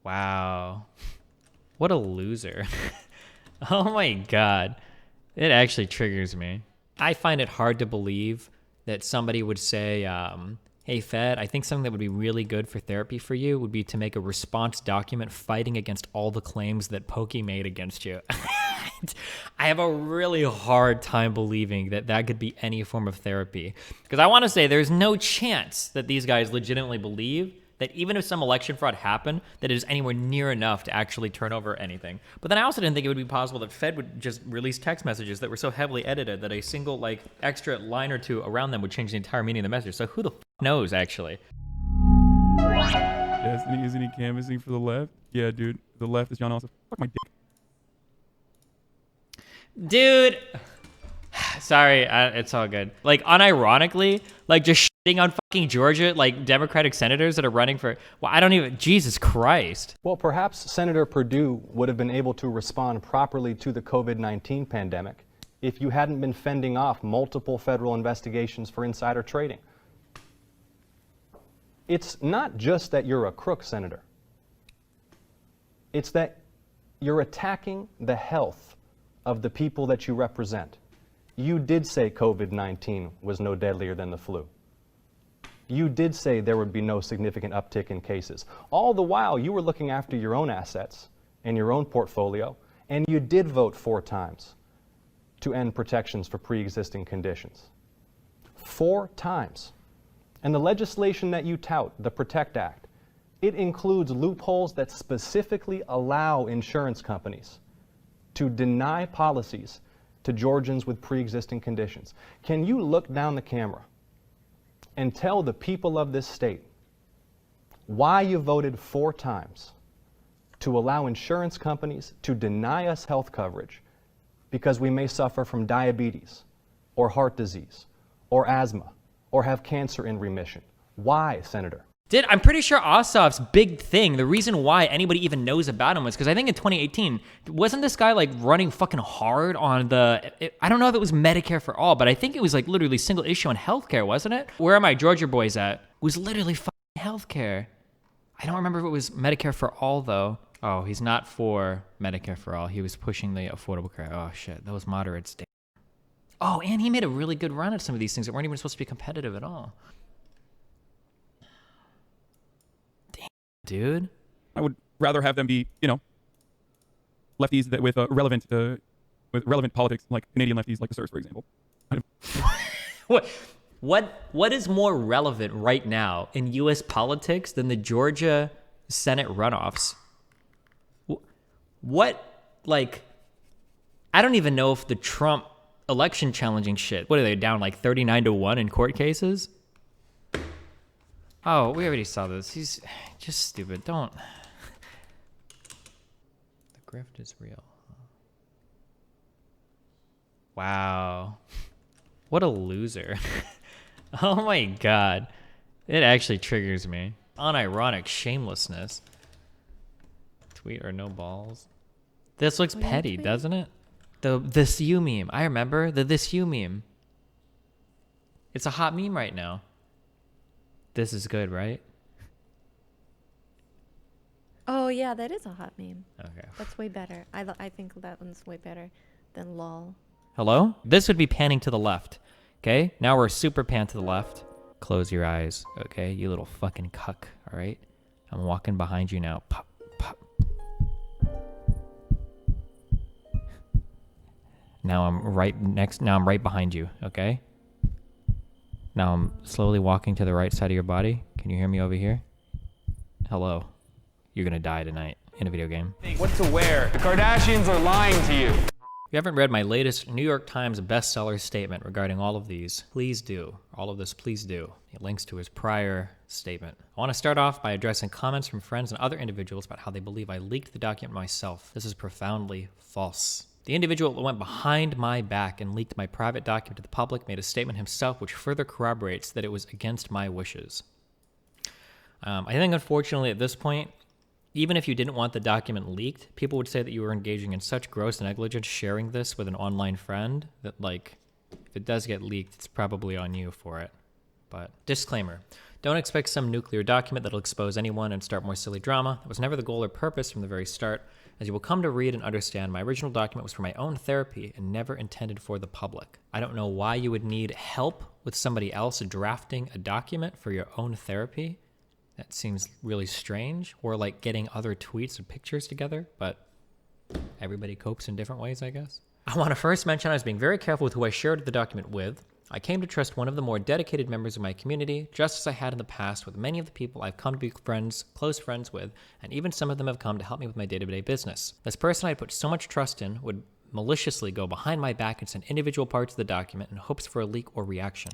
Wow. What a loser. Oh my God. It actually triggers me. I find it hard to believe that somebody would say, hey, Fed, I think something that would be really good for therapy for you would be to make a response document fighting against all the claims that Pokey made against you. I have a really hard time believing that that could be any form of therapy. Because I want to say there's no chance that these guys legitimately believe that even if some election fraud happened, that it is anywhere near enough to actually turn over anything. But then I also didn't think it would be possible that Fed would just release text messages that were so heavily edited that a single like extra line or two around them would change the entire meaning of the message. So who the knows, actually? Destiny, isn't he canvassing for the left? Yeah, dude. The left is John also. Fuck my dick. Dude. Sorry, it's all good. Like, unironically, like just shitting on fucking Georgia, like Democratic senators that are running for, well, I don't even, Jesus Christ. Well, perhaps Senator Perdue would have been able to respond properly to the COVID-19 pandemic if you hadn't been fending off multiple federal investigations for insider trading. It's not just that you're a crook, Senator. It's that you're attacking the health of the people that you represent. You did say COVID-19 was no deadlier than the flu. You did say there would be no significant uptick in cases. All the while, you were looking after your own assets and your own portfolio, and you did vote 4 times to end protections for pre-existing conditions. 4 times. And the legislation that you tout, the PROTECT Act, it includes loopholes that specifically allow insurance companies to deny policies to Georgians with pre-existing conditions. Can you look down the camera and tell the people of this state why you voted 4 times to allow insurance companies to deny us health coverage because we may suffer from diabetes or heart disease or asthma or have cancer in remission? Why, Senator? I'm pretty sure Ossoff's big thing, the reason why anybody even knows about him was because I think in 2018, wasn't this guy like running fucking hard on I don't know if it was Medicare for all, but I think it was like literally single issue on healthcare, wasn't it? Where are my Georgia boys at? It was literally fucking healthcare. I don't remember if it was Medicare for all though. Oh, he's not for Medicare for all. He was pushing the Affordable Care. Oh shit, those moderates. Damn. Oh, and he made a really good run at some of these things that weren't even supposed to be competitive at all. Dude, I would rather have them be, you know, lefties that with relevant politics, like Canadian lefties, like the Sirs, for example. What is more relevant right now in U.S. politics than the Georgia Senate runoffs? Like, I don't even know if the Trump election challenging shit. What are they down like 39-1 in court cases? Oh, we already saw this. He's just stupid. Don't. The grift is real. Wow. What a loser. Oh my God. It actually triggers me. Unironic shamelessness. Tweet or no balls. This looks petty, doesn't it? The this you meme. I remember the this you meme. It's a hot meme right now. This is good, right? Oh yeah, that is a hot meme. Okay. That's way better. I think that one's way better than lol. Hello? This would be panning to the left. Okay? Now we're super pan to the left. Close your eyes, okay? You little fucking cuck, all right? I'm walking behind you now. Pop, pop. Now I'm right behind you, okay? Now I'm slowly walking to the right side of your body. Can you hear me over here? Hello. You're gonna die tonight in a video game. What to wear? The Kardashians are lying to you. If you haven't read my latest New York Times bestseller statement regarding all of these, please do. All of this, please do. It links to his prior statement. I want to start off by addressing comments from friends and other individuals about how they believe I leaked the document myself. This is profoundly false. The individual that went behind my back and leaked my private document to the public made a statement himself which further corroborates that it was against my wishes. I think unfortunately at this point, even if you didn't want the document leaked, people would say that you were engaging in such gross negligence sharing this with an online friend that, like, if it does get leaked, it's probably on you for it. But disclaimer, Don't expect some nuclear document that'll expose anyone and start more silly drama. That was never the goal or purpose from the very start. As you will come to read and understand, my original document was for my own therapy and never intended for the public. I don't know why you would need help with somebody else drafting a document for your own therapy. That seems really strange. Or like getting other tweets and pictures together, but everybody copes in different ways, I guess. I want to first mention I was being very careful with who I shared the document with. I came to trust one of the more dedicated members of my community, just as I had in the past with many of the people I've come to be close friends with, and even some of them have come to help me with my day-to-day business. This person I put so much trust in would maliciously go behind my back and send individual parts of the document in hopes for a leak or reaction.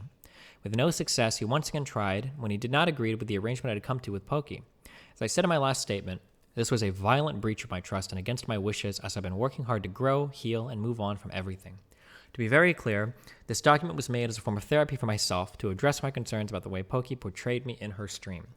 With no success, he once again tried when he did not agree with the arrangement I had come to with Poki. As I said in my last statement, this was a violent breach of my trust and against my wishes, as I've been working hard to grow, heal, and move on from everything. To be very clear, this document was made as a form of therapy for myself to address my concerns about the way Poki portrayed me in her stream.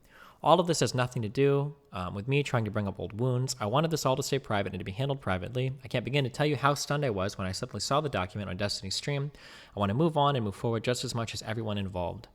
All of this has nothing to do with me trying to bring up old wounds. I wanted this all to stay private and to be handled privately. I can't begin to tell you how stunned I was when I suddenly saw the document on Destiny's stream. I want to move on and move forward just as much as everyone involved.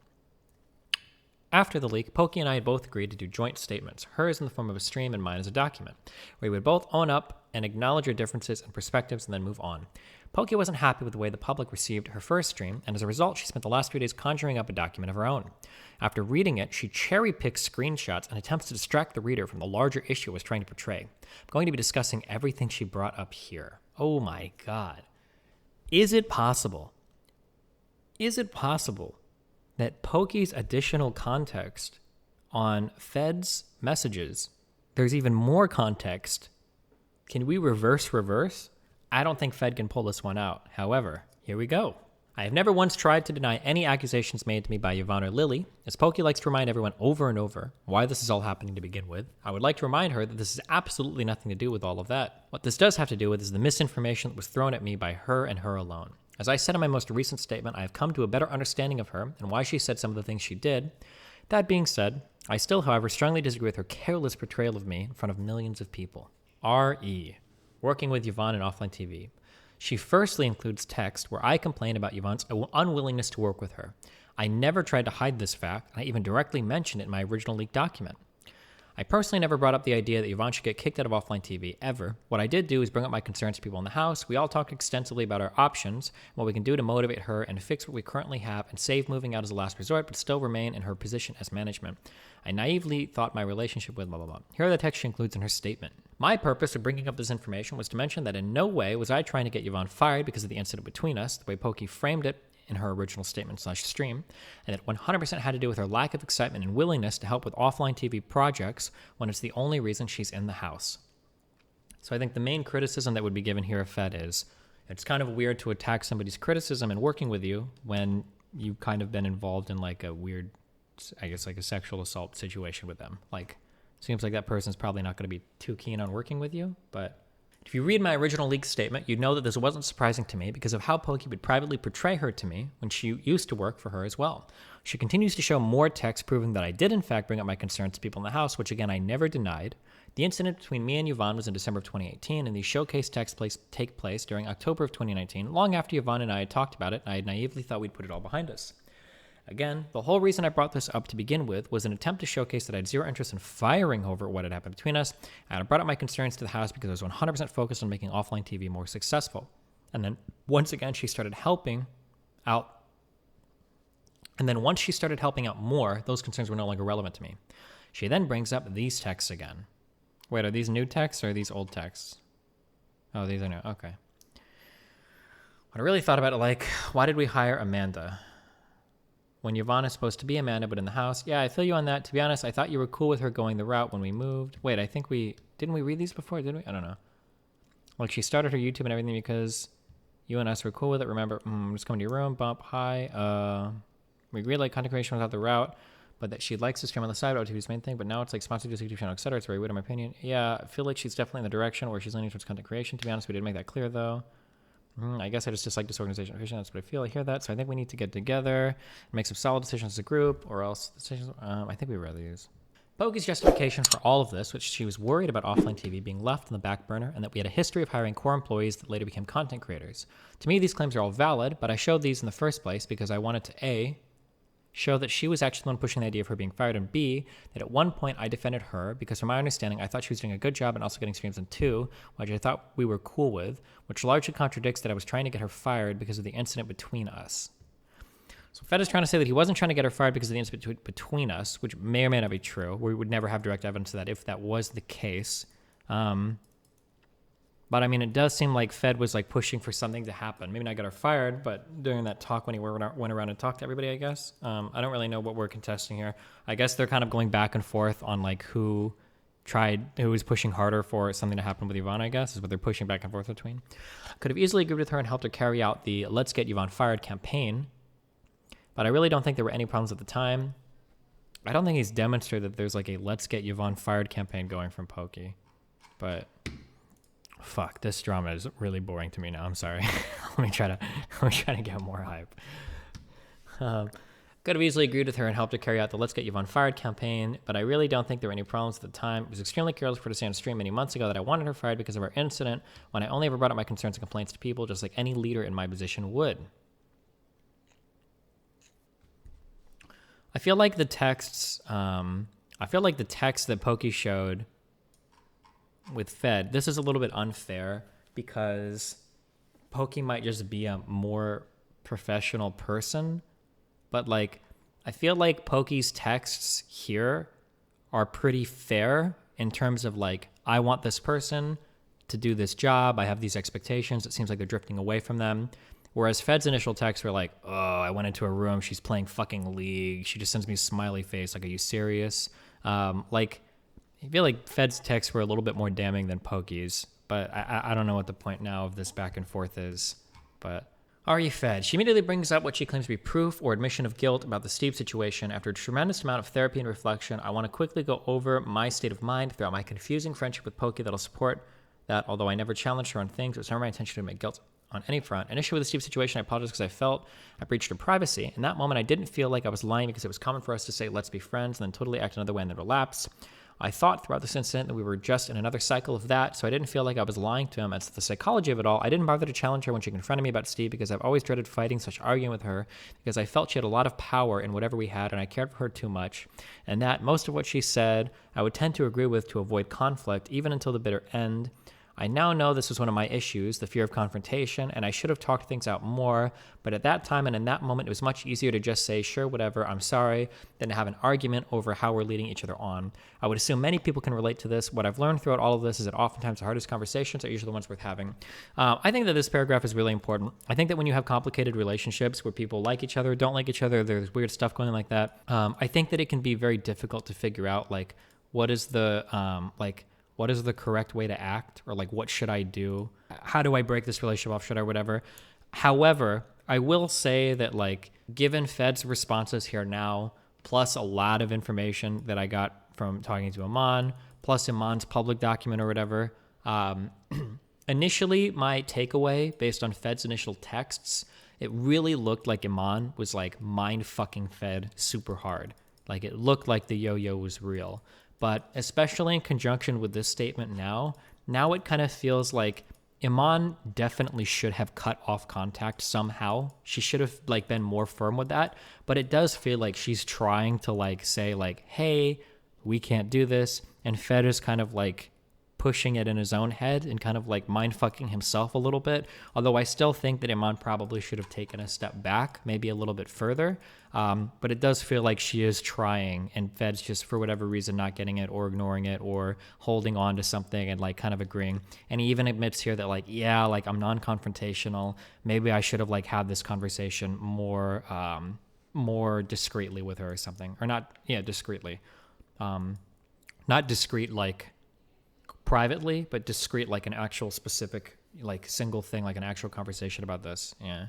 After the leak, Poki and I had both agreed to do joint statements, hers in the form of a stream and mine as a document, where we would both own up and acknowledge our differences and perspectives and then move on. Poki wasn't happy with the way the public received her first stream, and as a result, she spent the last few days conjuring up a document of her own. After reading it, she cherry-picked screenshots and attempts to distract the reader from the larger issue it was trying to portray. I'm going to be discussing everything she brought up here. Oh my god. Is it possible that Poki's additional context on Fed's messages, there's even more context? Can we reverse? I don't think Fed can pull this one out. However, here we go. I have never once tried to deny any accusations made to me by Yvonne or Lily, as Poki likes to remind everyone over and over why this is all happening to begin with. I would like to remind her that this has absolutely nothing to do with all of that. What this does have to do with is the misinformation that was thrown at me by her and her alone. As I said in my most recent statement, I have come to a better understanding of her and why she said some of the things she did. That being said, I still, however, strongly disagree with her careless portrayal of me in front of millions of people. R.E. Working with Yvonne in offline TV. She firstly includes text where I complain about Yvonne's unwillingness to work with her. I never tried to hide this fact, and I even directly mentioned it in my original leaked document. I personally never brought up the idea that Yvonne should get kicked out of offline TV, ever. What I did do is bring up my concerns to people in the house. We all talked extensively about our options, what we can do to motivate her and fix what we currently have and save moving out as a last resort, but still remain in her position as management. I naively thought my relationship with blah, blah, blah. Here are the text she includes in her statement. My purpose of bringing up this information was to mention that in no way was I trying to get Yvonne fired because of the incident between us, the way Poki framed it in her original statement/stream, and it 100% had to do with her lack of excitement and willingness to help with offline TV projects when it's the only reason she's in the house. So I think the main criticism that would be given here of Fed is it's kind of weird to attack somebody's criticism and working with you when you've kind of been involved in like a weird, I guess like a sexual assault situation with them. Like, seems like that person's probably not going to be too keen on working with you, but if you read my original leaked statement, you'd know that this wasn't surprising to me because of how Poki would privately portray her to me when she used to work for her as well. She continues to show more text proving that I did in fact bring up my concerns to people in the house, which again I never denied. The incident between me and Yvonne was in December of 2018, and these showcase texts take place during October of 2019, long after Yvonne and I had talked about it, and I naively thought we'd put it all behind us. Again, the whole reason I brought this up to begin with was an attempt to showcase that I had zero interest in firing over what had happened between us, and I brought up my concerns to the house because I was 100% focused on making offline TV more successful. And then once again, she started helping out. And then once she started helping out more, those concerns were no longer relevant to me. She then brings up these texts again. Wait, are these new texts or are these old texts? Oh, these are new. Okay. When I really thought about it, like, why did we hire Amanda? When Yvonne is supposed to be Amanda, but in the house. Yeah, I feel you on that. To be honest, I thought you were cool with her going the route when we moved. Wait, I think didn't we read these before, didn't we? I don't know. Like, she started her YouTube and everything because you and us were cool with it. Remember, just coming to your room, bump, hi. We agreed like content creation without the route, but that she likes to stream on the side, OTV's main thing, but now it's like sponsored to YouTube channel, etc. It's very weird in my opinion. Yeah, I feel like she's definitely in the direction where she's leaning towards content creation. To be honest, we didn't make that clear though. I guess I just dislike disorganization. That's what I feel. I hear that. So I think we need to get together and make some solid decisions as a group, or else decisions. I think we'd rather use. Poki's justification for all of this, which she was worried about offline TV being left on the back burner, and that we had a history of hiring core employees that later became content creators. To me, these claims are all valid, but I showed these in the first place because I wanted to A, show that she was actually the one pushing the idea of her being fired, and B, that at one point I defended her because from my understanding, I thought she was doing a good job and also getting streams, and 2, which I thought we were cool with, which largely contradicts that I was trying to get her fired because of the incident between us. So Fed is trying to say that he wasn't trying to get her fired because of the incident between us, which may or may not be true. We would never have direct evidence of that if that was the case. But I mean, it does seem like Fed was like pushing for something to happen. Maybe not get her fired, but during that talk when he went around and talked to everybody, I guess. I don't really know what we're contesting here. I guess they're kind of going back and forth on like who was pushing harder for something to happen with Yvonne, I guess, is what they're pushing back and forth between. Could have easily agreed with her and helped her carry out the Let's Get Yvonne Fired campaign. But I really don't think there were any problems at the time. I don't think he's demonstrated that there's like a Let's Get Yvonne Fired campaign going from Pokey. But fuck, this drama is really boring to me now. I'm sorry. let me try to get more hype. Could have easily agreed with her and helped her carry out the Let's Get Yvonne Fired campaign, but I really don't think there were any problems at the time. It was extremely careless for her to say on stream many months ago that I wanted her fired because of our incident, when I only ever brought up my concerns and complaints to people, just like any leader in my position would. I feel like the texts that Pokey showed with Fed, this is a little bit unfair because Pokey might just be a more professional person, but like I feel like Pokey's texts here are pretty fair in terms of like, I want this person to do this job, I have these expectations, it seems like they're drifting away from them. Whereas Fed's initial texts were like, oh, I went into a room, she's playing fucking League, she just sends me a smiley face, like, are you serious? Like, I feel like Fed's texts were a little bit more damning than Pokey's, but I don't know what the point now of this back and forth is. But are you Fed? She immediately brings up what she claims to be proof or admission of guilt about the Steve situation. After a tremendous amount of therapy and reflection, I want to quickly go over my state of mind throughout my confusing friendship with Pokey that'll support that. Although I never challenged her on things, it was never my intention to make guilt on any front. Initially with the Steve situation, I apologized because I felt I breached her privacy. In that moment, I didn't feel like I was lying because it was common for us to say, let's be friends, and then totally act another way and then relapse. I thought throughout this incident that we were just in another cycle of that, so I didn't feel like I was lying to him. As to the psychology of it all, I didn't bother to challenge her when she confronted me about Steve because I've always dreaded fighting such arguing with her because I felt she had a lot of power in whatever we had and I cared for her too much, and that most of what she said I would tend to agree with to avoid conflict, even until the bitter end. I now know this was one of my issues, the fear of confrontation, and I should have talked things out more, but at that time and in that moment, it was much easier to just say, sure, whatever, I'm sorry, than to have an argument over how we're leading each other on. I would assume many people can relate to this. What I've learned throughout all of this is that oftentimes the hardest conversations are usually the ones worth having. I think that this paragraph is really important. I think that when you have complicated relationships where people like each other, don't like each other, there's weird stuff going on like that, I think that it can be very difficult to figure out, like, what is the correct way to act, or like, what should I do? How do I break this relationship off? Should I, whatever? However, I will say that, like, given Fed's responses here now, plus a lot of information that I got from talking to Iman, plus Iman's public document or whatever, initially my takeaway based on Fed's initial texts, it really looked like Iman was like mind fucking Fed super hard. Like, it looked like the yo-yo was real. But especially in conjunction with this statement now it kind of feels like Iman definitely should have cut off contact somehow. She should have, like, been more firm with that. But it does feel like she's trying to, like, say, like, hey, we can't do this. And Fed is kind of, like, pushing it in his own head and kind of, like, mind-fucking himself a little bit. Although I still think that Iman probably should have taken a step back, maybe a little bit further. But it does feel like she is trying, and Fed's just, for whatever reason, not getting it or ignoring it or holding on to something and, like, kind of agreeing. And he even admits here that, like, yeah, like, I'm non-confrontational. Maybe I should have, like, had this conversation more discreetly with her or something. Or not, yeah, discreetly. Not discreet, like, privately, but discreet, like an actual specific, like, single thing, like an actual conversation about this. Yeah.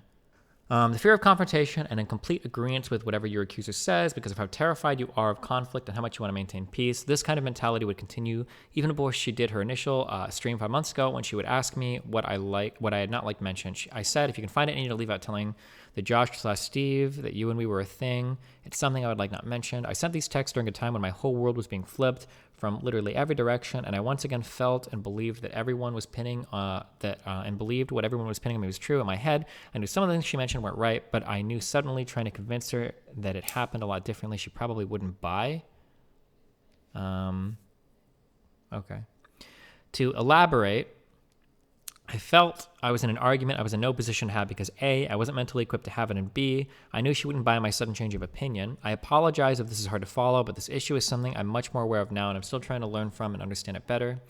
The fear of confrontation and in complete agreement with whatever your accuser says because of how terrified you are of conflict and how much you want to maintain peace. This kind of mentality would continue even before she did her initial stream 5 months ago when she would ask me what I had not liked mentioned. I said, if you can find it, I need to leave out telling the Josh/Steve that you and we were a thing. It's something I would like not mentioned. I sent these texts during a time when my whole world was being flipped from literally every direction, and I once again felt and believed that everyone was pinning and believed what everyone was pinning on me was true in my head. I knew some of the things she mentioned weren't right, but I knew suddenly trying to convince her that it happened a lot differently, she probably wouldn't buy. Okay. To elaborate, I felt I was in an argument I was in no position to have because A, I wasn't mentally equipped to have it, and B, I knew she wouldn't buy my sudden change of opinion. I apologize if this is hard to follow, but this issue is something I'm much more aware of now, and I'm still trying to learn from and understand it better.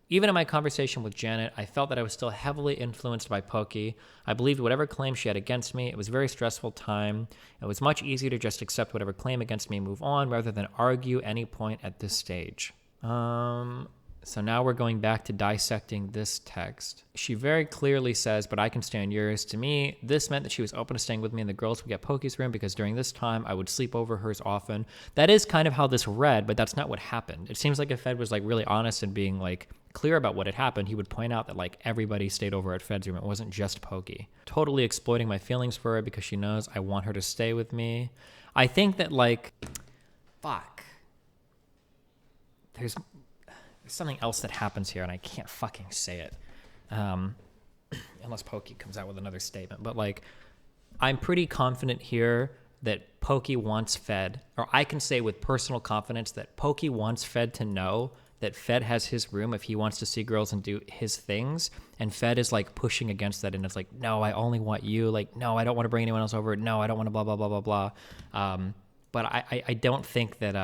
Even in my conversation with Janet, I felt that I was still heavily influenced by Pokey. I believed whatever claim she had against me. It was a very stressful time. It was much easier to just accept whatever claim against me and move on rather than argue any point at this stage. So now we're going back to dissecting this text. She very clearly says, but I can stand yours. To me, this meant that she was open to staying with me and the girls would get Pokey's room because during this time, I would sleep over hers often. That is kind of how this read, but that's not what happened. It seems like if Fed was like really honest and being like clear about what had happened, he would point out that like everybody stayed over at Fed's room. It wasn't just Pokey. Totally exploiting my feelings for her because she knows I want her to stay with me. I think that like, fuck. There's something else that happens here and I can't fucking say it unless Pokey comes out with another statement, but like I'm pretty confident here that Pokey wants Fed, or I can say with personal confidence that Pokey wants Fed to know that Fed has his room if he wants to see girls and do his things, and Fed is like pushing against that and it's like, no, I only want you, like no, I don't want to bring anyone else over, no, I don't want to blah blah blah blah blah. But I don't think that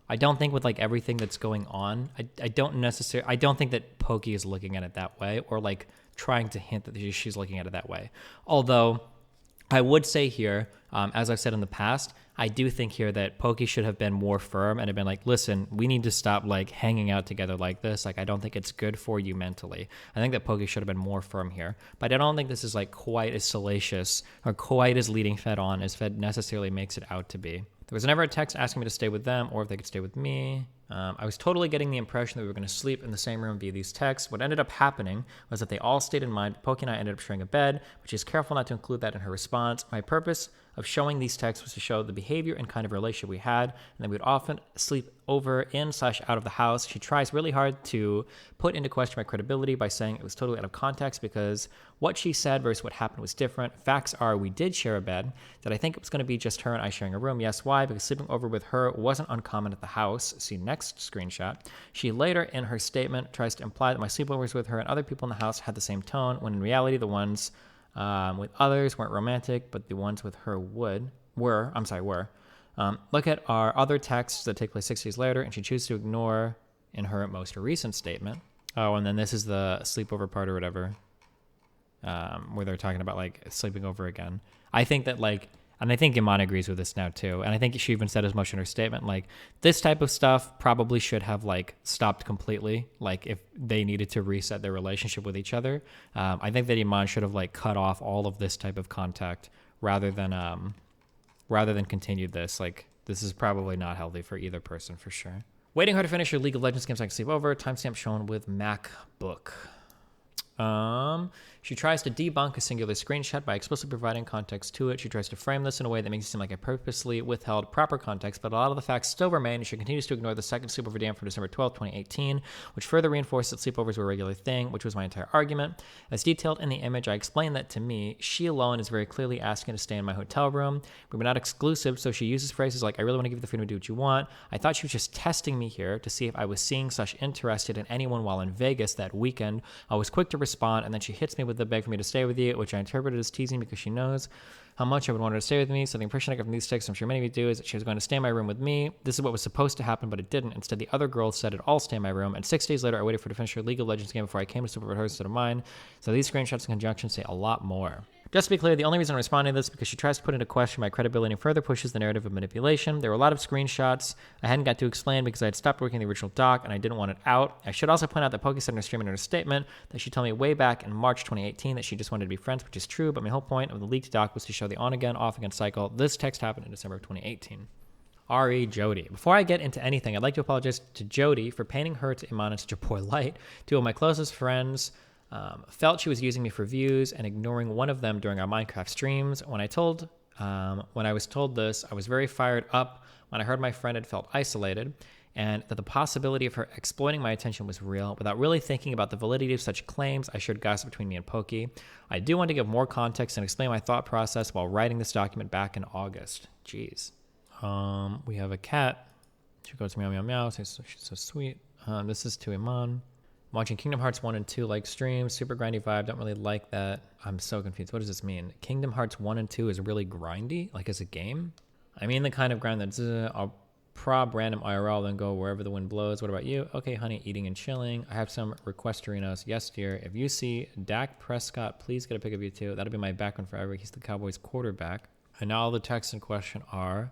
I don't think with like everything that's going on, I don't think that Pokey is looking at it that way or like trying to hint that she's looking at it that way. Although I would say here, as I've said in the past, I do think here that Pokey should have been more firm and have been like, listen, we need to stop like hanging out together like this. Like, I don't think it's good for you mentally. I think that Pokey should have been more firm here, but I don't think this is like quite as salacious or quite as leading Fed on as Fed necessarily makes it out to be. There was never a text asking me to stay with them or if they could stay with me. I was totally getting the impression that we were going to sleep in the same room via these texts. What ended up happening was that they all stayed in mind. Pokey and I ended up sharing a bed, but she's careful not to include that in her response. My purpose of showing these texts was to show the behavior and kind of relationship we had, and that we would often sleep over in/out of the house. She tries really hard to put into question my credibility by saying it was totally out of context because what she said versus what happened was different. Facts are we did share a bed. Did I think it was going to be just her and I sharing a room? Yes. Why? Because sleeping over with her wasn't uncommon at the house. See next screenshot. She later in her statement tries to imply that my sleepovers with her and other people in the house had the same tone, when in reality the ones with others weren't romantic, but the ones with her were. Look at our other texts that take place 6 days later, and she chooses to ignore in her most recent statement. Oh, and then this is the sleepover part or whatever, where they're talking about like sleeping over again. I think that like, and I think Iman agrees with this now too, and I think she even said as much in her statement, like this type of stuff probably should have like stopped completely, like if they needed to reset their relationship with each other. I think that Iman should have like cut off all of this type of contact rather than continued this. Like this is probably not healthy for either person for sure. Waiting her to finish her League of Legends game so I can sleep over. Timestamp shown with MacBook. She tries to debunk a singular screenshot by explicitly providing context to it. She tries to frame this in a way that makes it seem like I purposely withheld proper context, but a lot of the facts still remain, and she continues to ignore the second sleepover DM from December 12, 2018, which further reinforced that sleepovers were a regular thing, which was my entire argument. As detailed in the image, I explained that to me, she alone is very clearly asking to stay in my hotel room. We were not exclusive, so she uses phrases like, I really want to give you the freedom to do what you want. I thought she was just testing me here to see if I was interested in anyone while in Vegas that weekend. I was quick to respond, and then she hits me with the beg for me to stay with you, which I interpreted as teasing because she knows how much I would want her to stay with me. So the impression I got from these texts, I'm sure many of you do, is that she was going to stay in my room with me. This is what was supposed to happen, but it didn't. Instead, the other girls said it'd all stay in my room. And 6 days later, I waited for her to finish her League of Legends game before I came to sleep over hers instead of mine. So these screenshots in conjunction say a lot more. Just to be clear, the only reason I'm responding to this is because she tries to put into question my credibility and further pushes the narrative of manipulation. There were a lot of screenshots I hadn't got to explain because I had stopped working the original doc and I didn't want it out. I should also point out that Poki said in her stream and in her statement that she told me way back in March 2018 that she just wanted to be friends, which is true, but my whole point of the leaked doc was to show the on-again, off-again cycle. This text happened in December of 2018. R.E. Jody. Before I get into anything, I'd like to apologize to Jody for painting her to Iman in such a poor light. Two of my closest friends felt she was using me for views and ignoring one of them during our Minecraft streams. When I was told this, I was very fired up when I heard my friend had felt isolated. and that the possibility of her exploiting my attention was real. Without really thinking about the validity of such claims, I shared gossip between me and Poki. I do want to give more context and explain my thought process while writing this document back in August. Jeez. We have a cat. She goes meow meow meow. She's so sweet. This is to Iman. Watching Kingdom Hearts 1 and 2 like streams, super grindy vibe, don't really like that. I'm so confused. What does this mean? Kingdom Hearts 1 and 2 is really grindy, like as a game? I mean the kind of grind that's I'll prob random IRL, then go wherever the wind blows. What about you? Okay, honey, eating and chilling. I have some requesterinos. Yes, dear. If you see Dak Prescott, please get a pic of you too. That'll be my background forever. He's the Cowboys quarterback. And now all the texts in question are,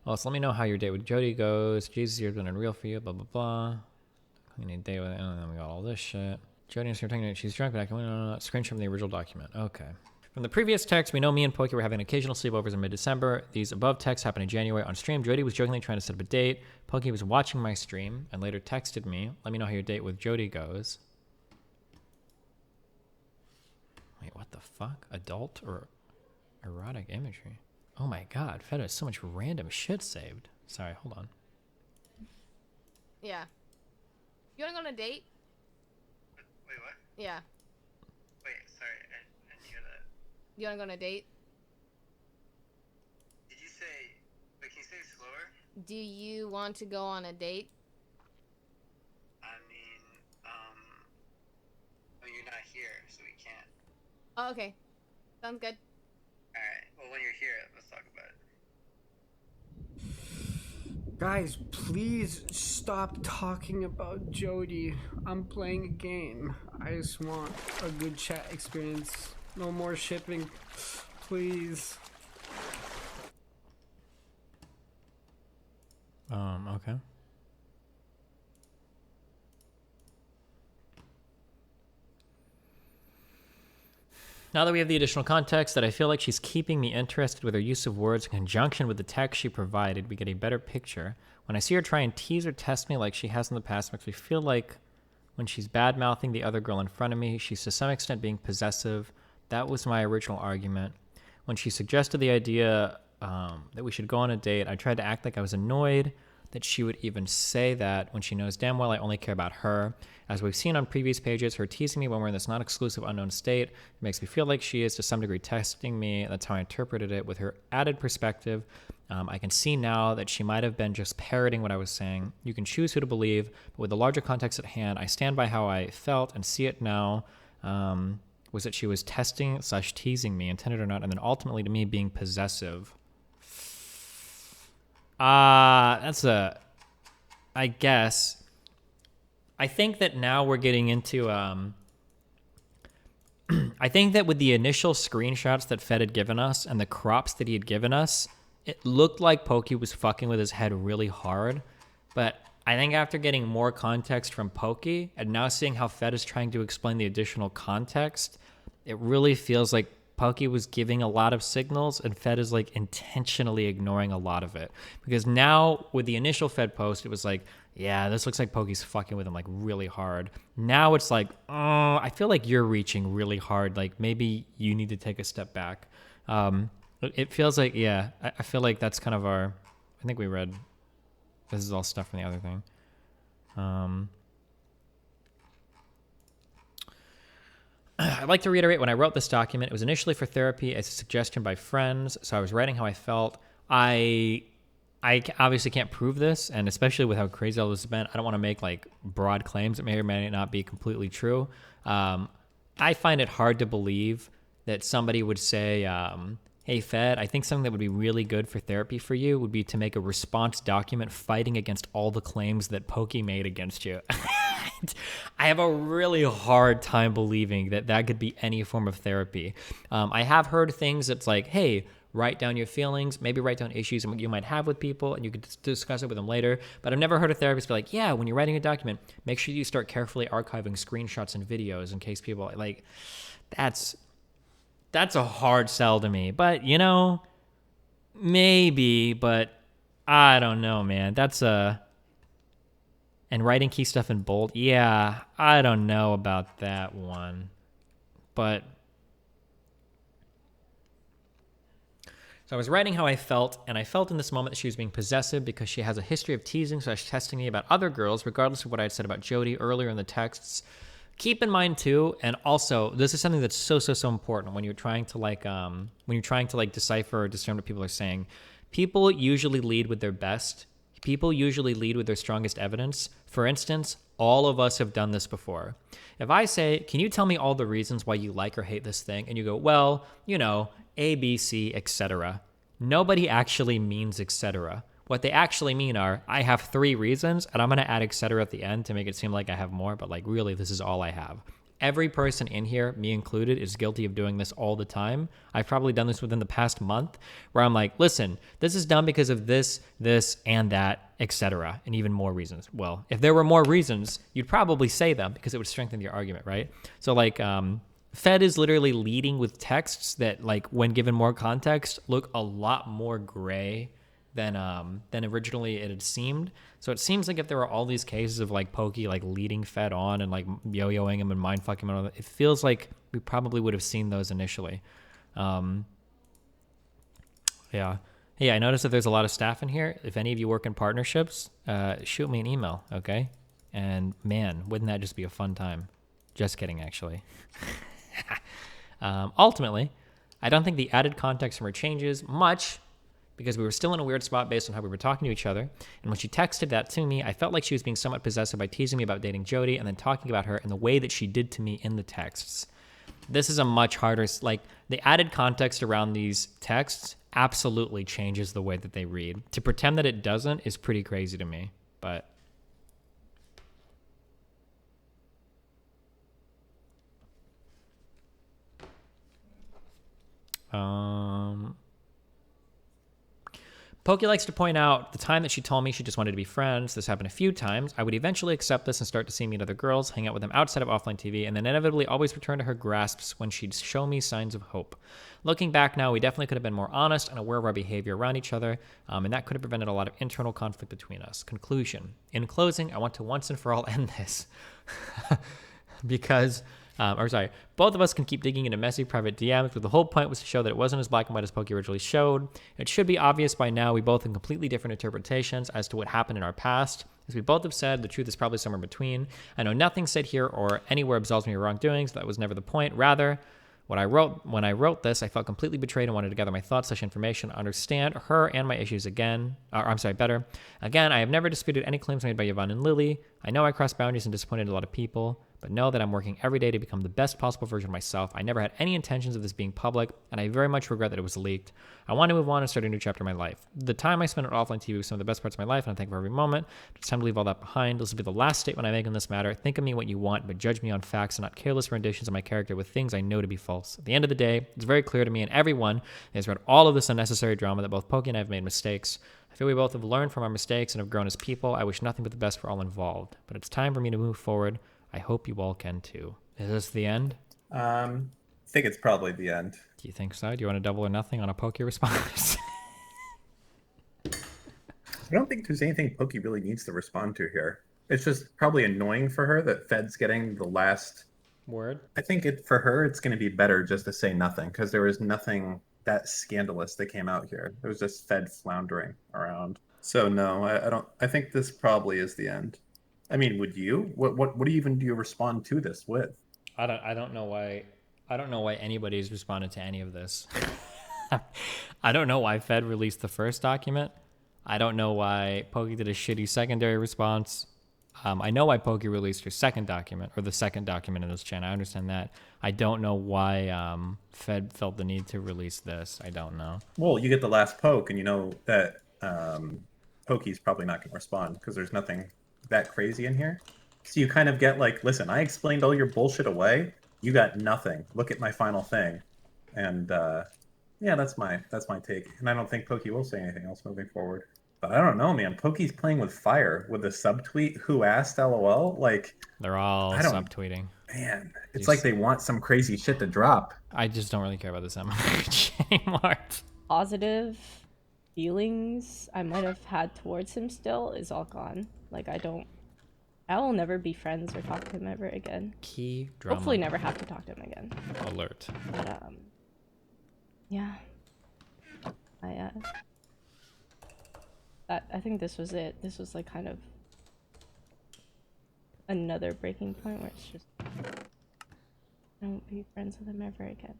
well, so let me know how your date with Jody goes. Jesus, you're been unreal for you, blah, blah, blah. We need a date with it. And then we got all this shit. Jody and her she's drunk, but I can screenshot from the original document. Okay. From the previous text, we know me and Poki were having occasional sleepovers in mid-December. These above texts happened in January. On stream, Jody was jokingly trying to set up a date. Poki was watching my stream and later texted me, let me know how your date with Jody goes. Wait, what the fuck? Adult or erotic imagery? Oh my god, Fed has so much random shit saved. Sorry, hold on. Yeah. You wanna go on a date? Wait, what? Yeah. Wait, sorry, I didn't hear that. You wanna go on a date? Did you say, wait, can you say it slower? Do you want to go on a date? I mean, oh, you're not here, so we can't. Oh, okay. Sounds good. Alright, well, when you're here, let's talk about it. Guys, please stop talking about Jody. I'm playing a game. I just want a good chat experience. No more shipping. Please. Okay. Now that we have the additional context that I feel like she's keeping me interested with her use of words in conjunction with the text she provided, we get a better picture. When I see her try and tease or test me like she has in the past, it makes me feel like when she's bad-mouthing the other girl in front of me, she's to some extent being possessive. That was my original argument. When she suggested the idea that we should go on a date, I tried to act like I was annoyed that she would even say that when she knows damn well I only care about her. As we've seen on previous pages, her teasing me when we're in this non-exclusive unknown state makes me feel like she is to some degree testing me. That's how I interpreted it. With her added perspective, I can see now that she might have been just parroting what I was saying. You can choose who to believe, but with the larger context at hand, I stand by how I felt and see it now. Was that she was testing/teasing me, intended or not, and then ultimately to me being possessive. That's I guess. I think that now we're getting into, I think that with the initial screenshots that Fed had given us and the crops that he had given us, it looked like Poki was fucking with his head really hard. But I think after getting more context from Poki and now seeing how Fed is trying to explain the additional context, it really feels like Poki was giving a lot of signals and Fed is like intentionally ignoring a lot of it. Because now with the initial Fed post, it was like, yeah, this looks like Poki's fucking with him like really hard. Now it's like, oh, I feel like you're reaching really hard. Like maybe you need to take a step back. It feels like, yeah, I feel like that's kind of our, I think we read, this is all stuff from the other thing. I'd like to reiterate, when I wrote this document, it was initially for therapy as a suggestion by friends, so I was writing how I felt. I obviously can't prove this, and especially with how crazy all this has been, I don't want to make like broad claims that may or may not be completely true. I find it hard to believe that somebody would say, hey, Fed, I think something that would be really good for therapy for you would be to make a response document fighting against all the claims that Poki made against you. I have a really hard time believing that that could be any form of therapy. I have heard things that's like, hey, write down your feelings, maybe write down issues and what you might have with people, and you could discuss it with them later. But I've never heard a therapist be like, yeah, when you're writing a document, make sure you start carefully archiving screenshots and videos in case people, like, that's a hard sell to me. But, you know, maybe, but I don't know, man. And writing key stuff in bold, yeah, I don't know about that one. But So I was writing how I felt, and I felt in this moment that she was being possessive because she has a history of teasing/testing me about other girls, regardless of what I had said about Jody earlier in the texts. Keep in mind too, and also this is something that's so important when you're trying to decipher or discern what people are saying. People usually lead with their best. People usually lead with their strongest evidence. For instance, all of us have done this before. If I say, can you tell me all the reasons why you like or hate this thing? And you go, well, you know, A, B, C, etc. Nobody actually means etc. What they actually mean are, I have 3 reasons, and I'm going to add etc. at the end to make it seem like I have more, but like really, this is all I have. Every person in here, me included, is guilty of doing this all the time. I've probably done this within the past month, where I'm like, listen, this is done because of this, and that, etc., and even more reasons. Well, if there were more reasons, you'd probably say them because it would strengthen your argument, right? So like, Fed is literally leading with texts that, like, when given more context, look a lot more gray than originally it had seemed. So it seems like if there were all these cases of like Pokey like leading Fed on and like yo-yoing him and mindfucking him and all that, it feels like we probably would have seen those initially. Yeah. Hey, I noticed that there's a lot of staff in here. If any of you work in partnerships, shoot me an email, okay? And man, wouldn't that just be a fun time? Just kidding, actually. Ultimately, I don't think the added context from her changes much because we were still in a weird spot based on how we were talking to each other. And when she texted that to me, I felt like she was being somewhat possessive by teasing me about dating Jody and then talking about her in the way that she did to me in the texts. This is a much harder, like, the added context around these texts absolutely changes the way that they read. To pretend that it doesn't is pretty crazy to me, but... Pokey likes to point out the time that she told me she just wanted to be friends. This happened a few times. I would eventually accept this and start to see me and other girls, hang out with them outside of offline TV, and then inevitably always return to her grasps when she'd show me signs of hope. Looking back now, we definitely could have been more honest and aware of our behavior around each other, and that could have prevented a lot of internal conflict between us. Conclusion. In closing, I want to once and for all end this. Because... both of us can keep digging into messy private DMs, but the whole point was to show that it wasn't as black and white as Pokey originally showed. It should be obvious by now we both have completely different interpretations as to what happened in our past. As we both have said, the truth is probably somewhere in between. I know nothing said here or anywhere absolves me of wrongdoings. That was never the point. Rather, when I wrote this, I felt completely betrayed and wanted to gather my thoughts/information, understand her and my issues better. Again, I have never disputed any claims made by Yvonne and Lily. I know I crossed boundaries and disappointed a lot of people, but know that I'm working every day to become the best possible version of myself. I never had any intentions of this being public, and I very much regret that it was leaked. I want to move on and start a new chapter in my life. The time I spent on offline TV was some of the best parts of my life, and I thank for every moment. It's time to leave all that behind. This will be the last statement I make on this matter. Think of me what you want, but judge me on facts and not careless renditions of my character with things I know to be false. At the end of the day, it's very clear to me and everyone that has read all of this unnecessary drama that both Pokey and I have made mistakes. I feel we both have learned from our mistakes and have grown as people. I wish nothing but the best for all involved. But it's time for me to move forward. I hope you all can too. Is this the end? I think it's probably the end. Do you think so? Do you want a double or nothing on a Pokey response? I don't think there's anything Pokey really needs to respond to here. It's just probably annoying for her that Fed's getting the last word. I think for her, it's going to be better just to say nothing because there was nothing that scandalous that came out here. It was just Fed floundering around. So no, I don't. I think this probably is the end. I mean, would you? What do you respond to this with? I don't know why. I don't know why anybody's responded to any of this. I don't know why Fed released the first document. I don't know why Pokey did a shitty secondary response. I know why Pokey released her second document, or the second document in this channel. I understand that. I don't know why Fed felt the need to release this. I don't know. Well, you get the last poke, and you know that Pokey's probably not going to respond because there's nothing that crazy in here. So you kind of get like, listen, I explained all your bullshit away. You got nothing. Look at my final thing. And yeah, that's my take. And I don't think Pokey will say anything else moving forward. But I don't know, man. Pokey's playing with fire with the subtweet. Who asked? LOL. Like they're all subtweeting. Man, it's like they want some crazy shit to drop. I just don't really care about this that much anymore. Positive feelings I might have had towards him still is all gone. Like I will never be friends or talk to him ever again. Key drama. Hopefully never have to talk to him again. Alert. But yeah. I think this was it. This was like kind of another breaking point where it's just don't be friends with him ever again.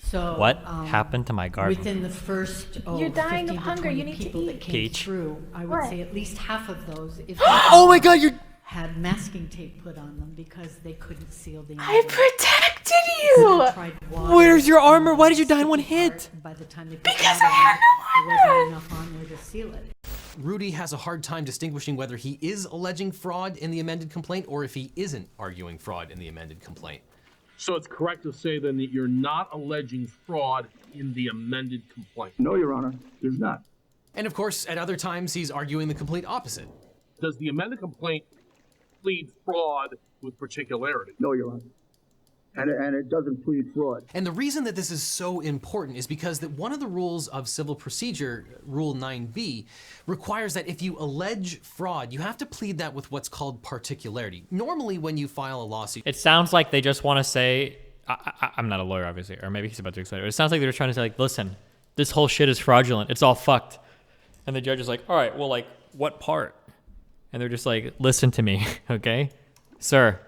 So What happened to my garden? Within the first You're dying 15 of to hunger, 20 you need to people that eat. came Peach. through, I would What? say at least half of those, if Oh my God, you're. had masking tape put on them because they couldn't seal the I envelope. protected So you! they tried water Where's your armor? and Why did you die in one sticky hit? part, and by the time they put Because water I had on no it, there armor! wasn't enough on there to seal it. Rudy has a hard time distinguishing whether he is alleging fraud in the amended complaint or if he isn't arguing fraud in the amended complaint. So it's correct to say then that you're not alleging fraud in the amended complaint? No, Your Honor, there's not. And of course, at other times, he's arguing the complete opposite. Does the amended complaint plead fraud with particularity? No, Your Honor. And it doesn't plead fraud. And the reason that this is so important is because that one of the rules of civil procedure, Rule 9b, requires that if you allege fraud, you have to plead that with what's called particularity. Normally, when you file a lawsuit, It sounds like they just want to say, I'm not a lawyer, obviously, or maybe he's about to explain it. It sounds like they're trying to say, like, listen, this whole shit is fraudulent. It's all fucked. And the judge is like, all right, well, like, what part? And they're just like, listen to me, okay? Sir,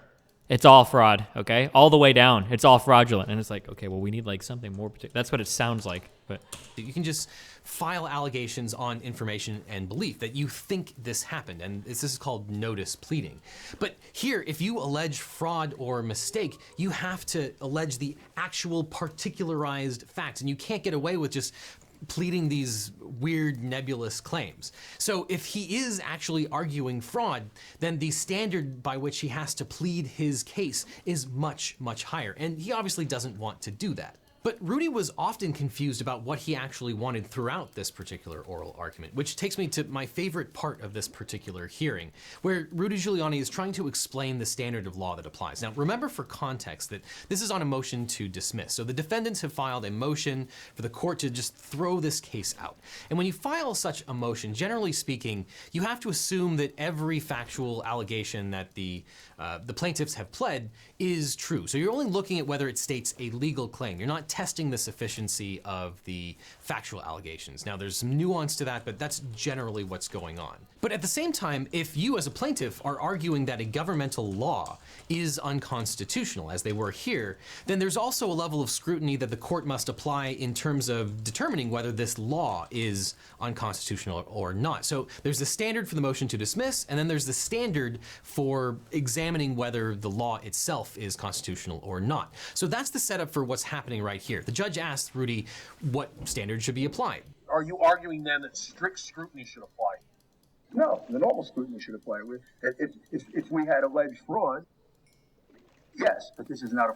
it's all fraud, okay? All the way down, it's all fraudulent. And it's like, okay, well, we need like something more particular. That's what it sounds like, but you can just file allegations on information and belief that you think this happened, and this is called notice pleading. But here, if you allege fraud or mistake, you have to allege the actual particularized facts, and you can't get away with just pleading these weird nebulous claims. So if he is actually arguing fraud, then the standard by which he has to plead his case is much, much higher, and he obviously doesn't want to do that. But Rudy was often confused about what he actually wanted throughout this particular oral argument, which takes me to my favorite part of this particular hearing, where Rudy Giuliani is trying to explain the standard of law that applies. Now, remember for context that this is on a motion to dismiss. So the defendants have filed a motion for the court to just throw this case out. And when you file such a motion, generally speaking, you have to assume that every factual allegation that the plaintiffs have pled is true. So you're only looking at whether it states a legal claim. You're not testing the sufficiency of the factual allegations. Now, there's some nuance to that, but that's generally what's going on. But at the same time, if you as a plaintiff are arguing that a governmental law is unconstitutional, as they were here, then there's also a level of scrutiny that the court must apply in terms of determining whether this law is unconstitutional or not. So there's the standard for the motion to dismiss, and then there's the standard for examining whether the law itself is constitutional or not. So that's the setup for what's happening right here. The judge asked Rudy what standard should be applied. Are you arguing then that strict scrutiny should apply? No, the normal scrutiny should apply. If we had alleged fraud, yes, but this is not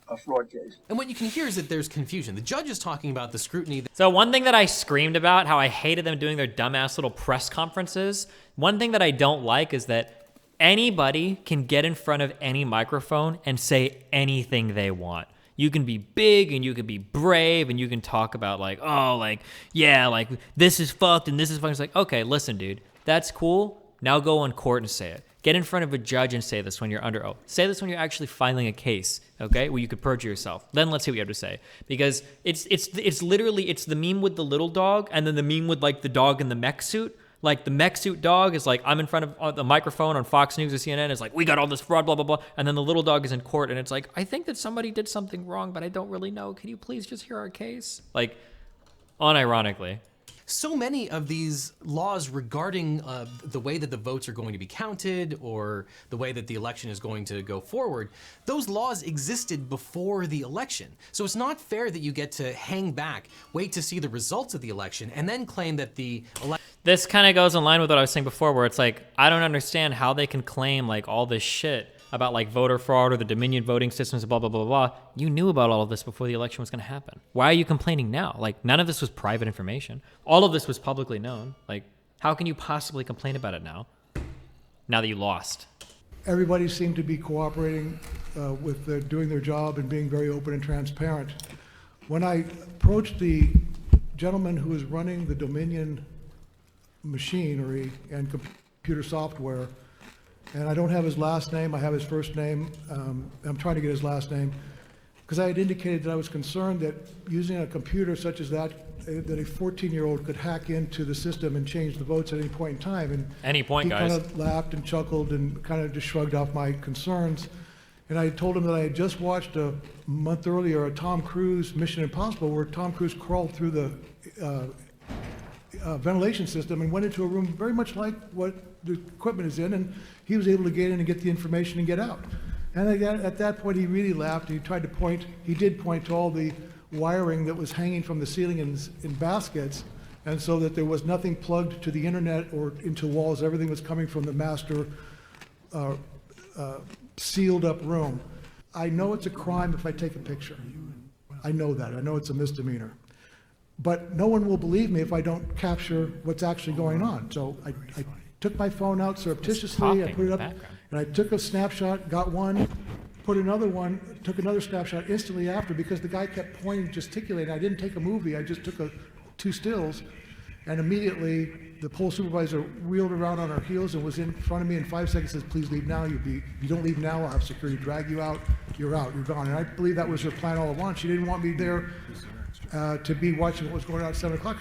a fraud case. And what you can hear is that there's confusion. The judge is talking about the scrutiny. So one thing that I screamed about, how I hated them doing their dumbass little press conferences, one thing that I don't like is that anybody can get in front of any microphone and say anything they want. You can be big and you can be brave and you can talk about like, oh, like, yeah, like this is fucked and this is fucked. It's like, okay, listen, dude, that's cool. Now go on court and say it. Get in front of a judge and say this when you're under oath. Say this when you're actually filing a case, okay, where you could perjure yourself. Then let's see what you have to say. Because it's literally, it's the meme with the little dog and then the meme with like the dog in the mech suit. Like the mech suit dog is like, I'm in front of the microphone on Fox News or CNN. It's like, we got all this fraud, blah, blah, blah. And then the little dog is in court and it's like, I think that somebody did something wrong, but I don't really know. Can you please just hear our case? Like, unironically. So many of these laws regarding the way that the votes are going to be counted or the way that the election is going to go forward, those laws existed before the election. So it's not fair that you get to hang back, wait to see the results of the election, and then claim that the election... This kind of goes in line with what I was saying before, where it's like, I don't understand how they can claim like all this shit about like voter fraud or the Dominion voting systems, blah, blah, blah, blah. You knew about all of this before the election was going to happen. Why are you complaining now? Like, none of this was private information. All of this was publicly known. Like, how can you possibly complain about it now that you lost? Everybody seemed to be cooperating with doing their job and being very open and transparent. When I approached the gentleman who was running the Dominion machinery and computer software, and I don't have his last name, I have his first name, I'm trying to get his last name. because I had indicated that I was concerned that using a computer such as that a 14-year-old could hack into the system and change the votes at any point in time. And Any point, guys. He kind of laughed and chuckled and kind of just shrugged off my concerns. And I told him that I had just watched a month earlier a Tom Cruise Mission Impossible where Tom Cruise crawled through the ventilation system and went into a room very much like what the equipment is in, and he was able to get in and get the information and get out. And at that point, he really laughed. He tried to point, he did point to all the wiring that was hanging from the ceiling in baskets, and so that there was nothing plugged to the internet or into walls. Everything was coming from the master sealed up room. I know it's a crime if I take a picture. I know that. I know it's a misdemeanor. But no one will believe me if I don't capture what's actually going on. So I took my phone out surreptitiously, I put it up, and I took a snapshot, got one, put another one, took another snapshot instantly after because the guy kept pointing, gesticulating. I didn't take a movie, I just took two stills, and immediately the poll supervisor wheeled around on her heels and was in front of me in 5 seconds, says, please leave now, if you don't leave now, I'll have security drag you out, you're gone. And I believe that was her plan all along. She didn't want me there to be watching what was going on at 7 o'clock.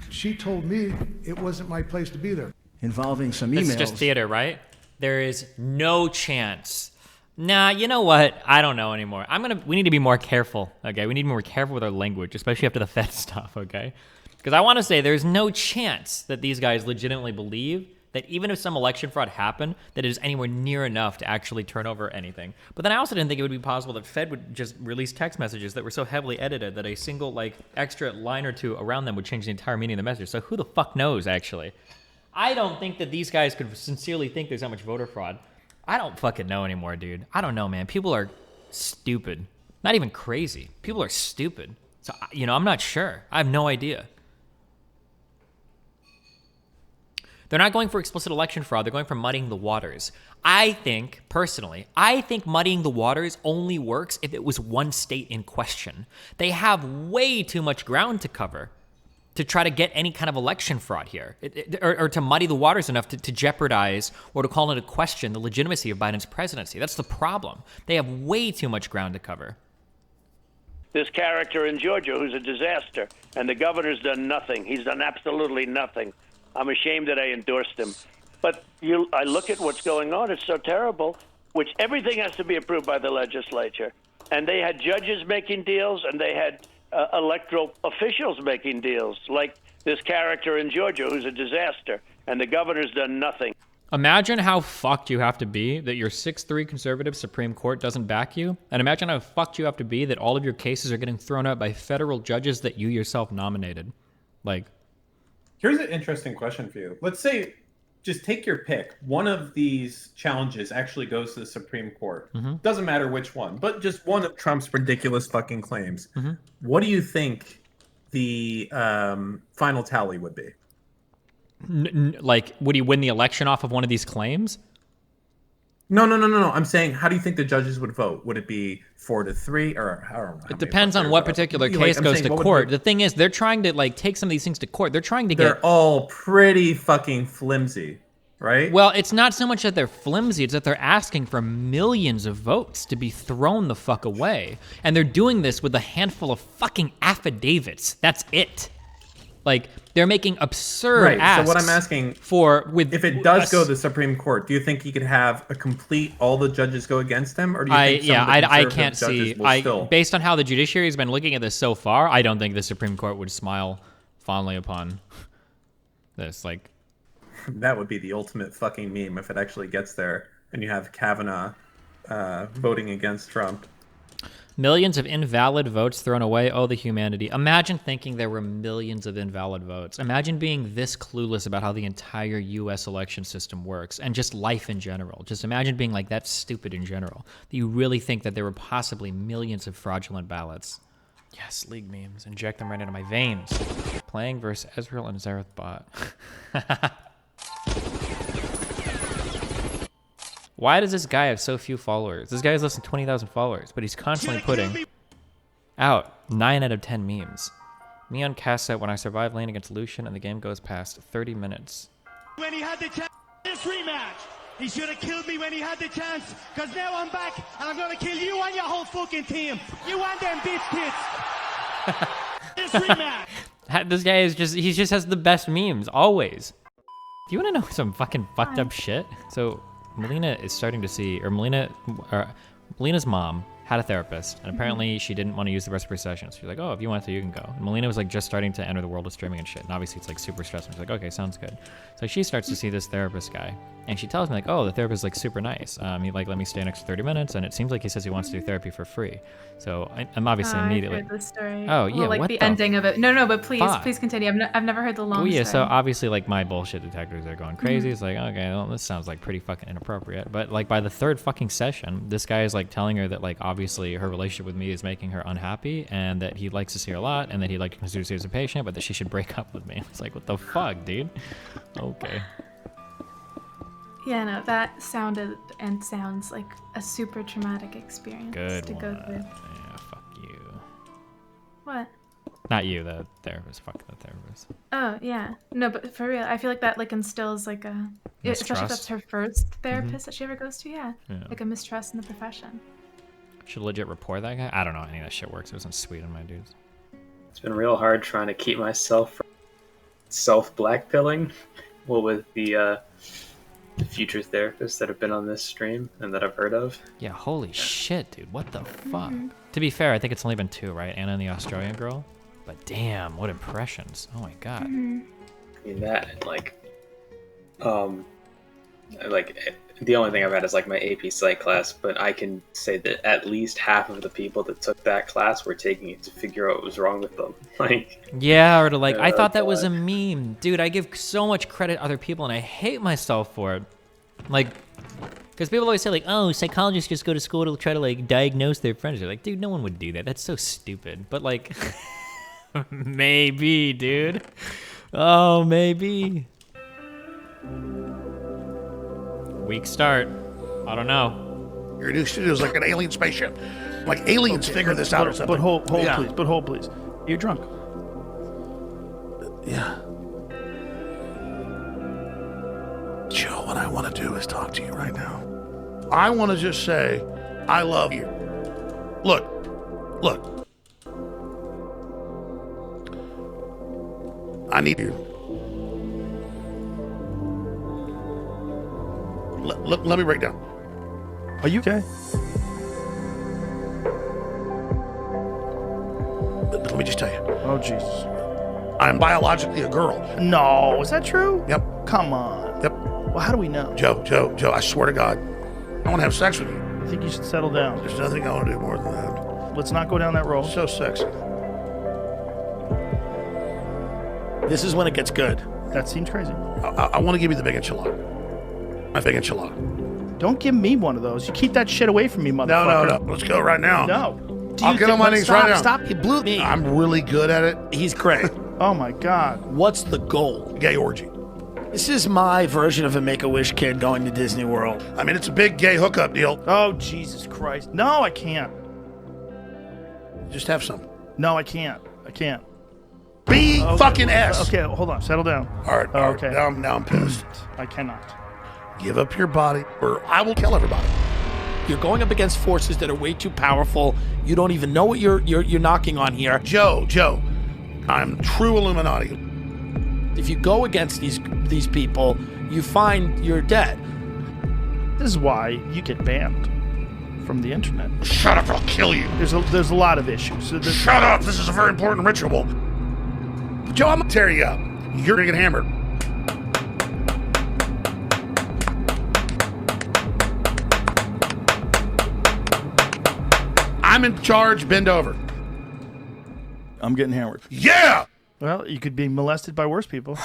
She told me it wasn't my place to be there. Involving some emails. It's just theater, right? There is no chance. Nah, you know what? I don't know anymore. We need to be more careful, okay? We need to be more careful with our language, especially after the Fed stuff, okay? Because I want to say there's no chance that these guys legitimately believe that even if some election fraud happened, that it is anywhere near enough to actually turn over anything. But then I also didn't think it would be possible that Fed would just release text messages that were so heavily edited that a single, extra line or two around them would change the entire meaning of the message. So who the fuck knows, actually? I don't think that these guys could sincerely think there's that much voter fraud. I don't fucking know anymore, dude. I don't know, man. People are stupid. Not even crazy. People are stupid. So, I'm not sure. I have no idea. They're not going for explicit election fraud. They're going for muddying the waters. Personally, I think muddying the waters only works if it was one state in question. They have way too much ground to cover to try to get any kind of election fraud here, or to muddy the waters enough to jeopardize or to call into question the legitimacy of Biden's presidency. That's the problem. They have way too much ground to cover. This character in Georgia who's a disaster, and the governor's done nothing. He's done absolutely nothing. I'm ashamed that I endorsed him. But I look at what's going on. It's so terrible, which everything has to be approved by the legislature. And they had judges making deals, and they had electoral officials making deals, like this character in Georgia who's a disaster, and the governor's done nothing. Imagine how fucked you have to be that your 6'3" conservative Supreme Court doesn't back you. And imagine how fucked you have to be that all of your cases are getting thrown out by federal judges that you yourself nominated. Here's an interesting question for you. Let's say, just take your pick. One of these challenges actually goes to the Supreme Court. Mm-hmm. Doesn't matter which one, but just one of Trump's ridiculous fucking claims. Mm-hmm. What do you think the final tally would be? Would he win the election off of one of these claims? No. I'm saying, how do you think the judges would vote? Would it be 4-3, or I don't know? It depends on what particular case goes to court. The thing is, they're trying to take some of these things to court. They're trying to They're all pretty fucking flimsy, right? Well, it's not so much that they're flimsy, it's that they're asking for millions of votes to be thrown the fuck away. And they're doing this with a handful of fucking affidavits. That's it. They're making absurd asks. So what I'm asking, if it does go to the Supreme Court, do you think he could have all the judges go against him, or do you think some of the conservative can't judges see. will still? Based on how the judiciary has been looking at this so far, I don't think the Supreme Court would smile fondly upon this. That would be the ultimate fucking meme if it actually gets there, and you have Kavanaugh voting against Trump. Millions of invalid votes thrown away. Oh, the humanity. Imagine thinking there were millions of invalid votes. Imagine being this clueless about how the entire U.S. election system works and just life in general. Just imagine being that stupid in general. That you really think that there were possibly millions of fraudulent ballots. Yes, league memes. Inject them right into my veins. Playing versus Ezreal and Zareth bot. Why does this guy have so few followers? This guy has less than 20,000 followers, but he's constantly putting out 9 out of 10 memes. Me on cassette when I survive lane against Lucian and the game goes past 30 minutes. When he had the chance this rematch, He should have killed me when he had the chance, because now I'm back, and I'm going to kill you and your whole fucking team. You and them bitch kids. This rematch. This guy is he just has the best memes, always. Do you want to know some fucking fucked up shit? So Melina is starting to see, or Melina's mom had a therapist, and apparently she didn't want to use the rest of her sessions. She's like, oh, if you want to, you can go. And Melina was like just starting to enter the world of streaming and shit, and obviously it's like super stressful. She's like, okay, sounds good. So she starts to see this therapist guy, and she tells me like, oh, the therapist is like super nice. He like let me stay an extra 30 minutes, and it seems like he says he wants to do therapy for free. So I'm obviously immediately. I've heard the story. Oh yeah, well, like what the ending of it. No, but please continue. I've never heard the long story. Yeah, story. so obviously like my bullshit detectors are going crazy. It's like, okay, well, this sounds like pretty fucking inappropriate. But like by the third fucking session, this guy is like telling her that like obviously her relationship with me is making her unhappy, and that he likes to see her a lot, and that he'd like to consider her as a patient, but that she should break up with me. It's like, what the fuck, dude? Okay. Yeah, no, that sounded and sounds like a super traumatic experience to go through. Yeah, fuck you. What? Not you, the therapist. Fuck the therapist. Oh, yeah. No, but for real, I feel like that like instills like a, especially if that's her first therapist that she ever goes to, yeah. Like a mistrust in the profession. Should legit report that guy? I don't know how any of that shit works. It wasn't sweet on my dudes. It's been real hard trying to keep myself from self-blackpilling. Well, with the future therapists that have been on this stream and that I've heard of. Yeah, holy shit, dude. What the fuck? To be fair, I think it's only been 2, right? Anna and the Australian girl. But damn, what impressions. Oh my god. I mean, that, like, the only thing I've had is like my AP Psych class, but I can say that at least half of the people that took that class were taking it to figure out what was wrong with them. Like, yeah, or to like, I thought that was a meme. Dude, I give so much credit to other people and I hate myself for it. Like, because people always say like, oh, psychologists just go to school to try to like diagnose their friends. They're like, dude, no one would do that. That's so stupid. But like, maybe, dude. Oh, maybe. Weak start. I don't know. Your new studio is like an alien spaceship. Like aliens figure this out or something. But hold please. But hold please. You're drunk. Yeah. Joe, what I want to do is talk to you right now. I want to just say, I love you. Look. I need you. Let me break down. Are you okay? Let me just tell you. Oh, Jesus. I'm biologically a girl. No, is that true? Yep. Come on. Yep. Well, how do we know? Joe, I swear to God, I want to have sex with you. I think you should settle down. There's nothing I want to do more than that. Let's not go down that road. So sexy. This is when it gets good. That seems crazy. I want to give you the big enchilada. My big enchilada. Don't give me one of those. You keep that shit away from me, motherfucker. No. Let's go right now. No. I'll get on my knees right now. Stop. You blew me. I'm really good at it. He's great. Oh my God. What's the goal? Gay orgy. This is my version of a Make-A-Wish kid going to Disney World. I mean, it's a big gay hookup deal. Oh, Jesus Christ. No, I can't. Just have some. No, I can't. B fucking S. Okay, hold on. Settle down. All right. Okay. Now I'm pissed. I cannot. Give up your body or I will kill everybody. You're going up against forces that are way too powerful. You don't even know what you're knocking on here. Joe, I'm true Illuminati. If you go against these people, you find you're dead. This is why you get banned from the internet. Shut up, I'll kill you. There's a lot of issues. Shut up, this is a very important ritual. Joe, I'm gonna tear you up. You're gonna get hammered. I'm in charge, bend over. I'm getting hammered. Yeah! Well, you could be molested by worse people.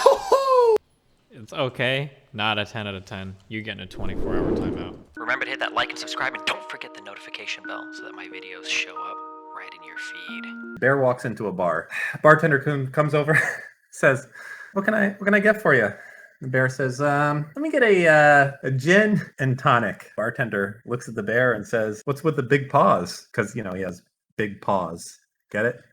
It's okay. Not a 10 out of 10. You're getting a 24-hour timeout. Remember to hit that like and subscribe, and don't forget the notification bell so that my videos show up right in your feed. Bear walks into a bar. Bartender comes over, says, "What can I get for you?" The bear says, "Let me get a gin and tonic." Bartender looks at the bear and says, "What's with the big paws?" Because he has big paws. Get it?